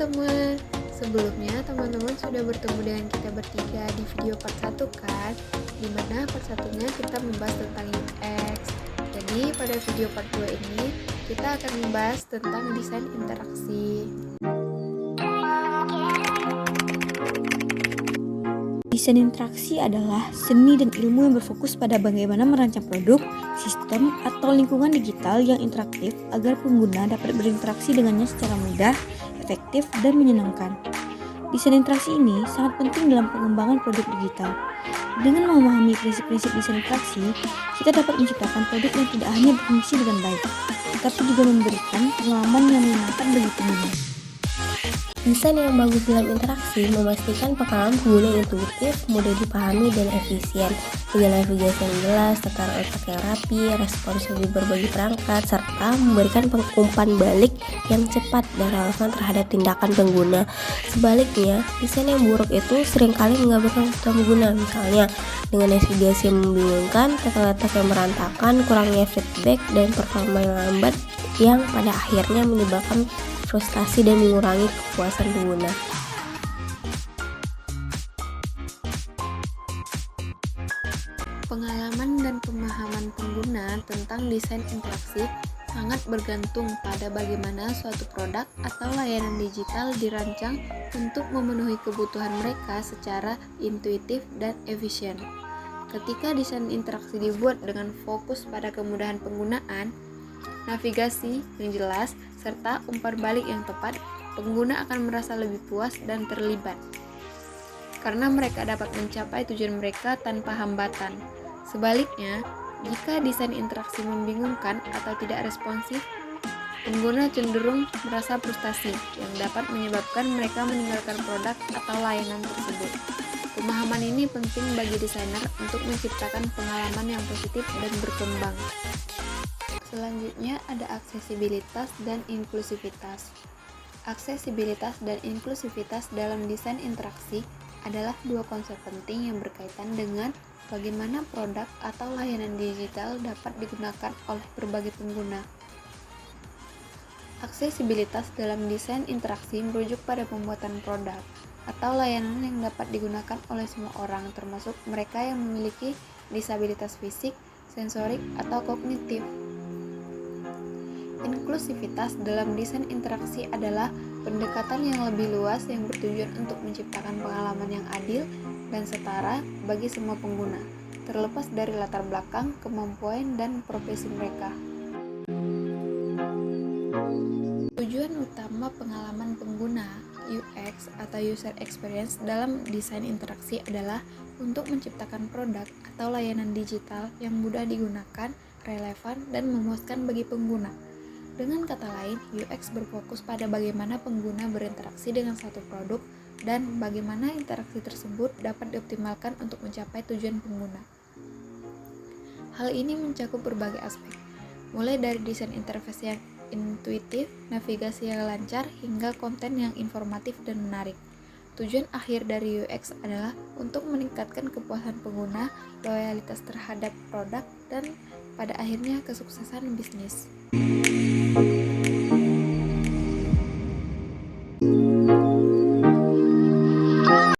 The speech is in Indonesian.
teman-teman, sebelumnya teman-teman sudah bertemu dengan kita bertiga di video part 1 kan? Dimana part 1-nya kita membahas tentang UX. Jadi pada video part 2 ini kita akan membahas tentang desain interaksi. Desain interaksi adalah seni dan ilmu yang berfokus pada bagaimana merancang produk, sistem, atau lingkungan digital yang interaktif agar pengguna dapat berinteraksi dengannya secara mudah, efektif, dan menyenangkan. Desain interaksi ini sangat penting dalam pengembangan produk digital. Dengan memahami prinsip-prinsip desain interaksi, kita dapat menciptakan produk yang tidak hanya berfungsi dengan baik, tetapi juga memberikan pengalaman yang menyenangkan bagi pengguna. Desain yang bagus dalam interaksi memastikan pengalaman pengguna yang intuitif, mudah dipahami, dan efisien, dengan navigasi yang jelas, tata letak yang rapi, responsif di berbagai perangkat, serta memberikan umpan balik yang cepat dan relevan terhadap tindakan pengguna. Sebaliknya, desain yang buruk itu seringkali mengabaikan kebutuhan pengguna, misalnya dengan navigasi yang membingungkan, tata letak yang berantakan, kurangnya feedback, dan performa yang lambat yang pada akhirnya menyebabkan frustasi dan mengurangi kepuasan pengguna. Pengalaman dan pemahaman pengguna tentang desain interaksi sangat bergantung pada bagaimana suatu produk atau layanan digital dirancang untuk memenuhi kebutuhan mereka secara intuitif dan efisien. Ketika desain interaksi dibuat dengan fokus pada kemudahan penggunaan, navigasi yang jelas, serta umpan balik yang tepat, pengguna akan merasa lebih puas dan terlibat karena mereka dapat mencapai tujuan mereka tanpa hambatan. Sebaliknya, jika desain interaksi membingungkan atau tidak responsif, pengguna cenderung merasa frustasi yang dapat menyebabkan mereka meninggalkan produk atau layanan tersebut. Pemahaman ini penting bagi desainer untuk menciptakan pengalaman yang positif dan berkembang. Selanjutnya ada aksesibilitas dan inklusivitas. Aksesibilitas dan inklusivitas dalam desain interaksi adalah dua konsep penting yang berkaitan dengan bagaimana produk atau layanan digital dapat digunakan oleh berbagai pengguna. Aksesibilitas dalam desain interaksi merujuk pada pembuatan produk atau layanan yang dapat digunakan oleh semua orang, termasuk mereka yang memiliki disabilitas fisik, sensorik, atau kognitif. Inklusivitas dalam desain interaksi adalah pendekatan yang lebih luas yang bertujuan untuk menciptakan pengalaman yang adil dan setara bagi semua pengguna, terlepas dari latar belakang, kemampuan, dan profesi mereka. Tujuan utama pengalaman pengguna UX atau User Experience dalam desain interaksi adalah untuk menciptakan produk atau layanan digital yang mudah digunakan, relevan, dan memuaskan bagi pengguna. Dengan kata lain, UX berfokus pada bagaimana pengguna berinteraksi dengan satu produk dan bagaimana interaksi tersebut dapat dioptimalkan untuk mencapai tujuan pengguna. Hal ini mencakup berbagai aspek, mulai dari desain interface yang intuitif, navigasi yang lancar, hingga konten yang informatif dan menarik. Tujuan akhir dari UX adalah untuk meningkatkan kepuasan pengguna, loyalitas terhadap produk, dan pada akhirnya kesuksesan bisnis.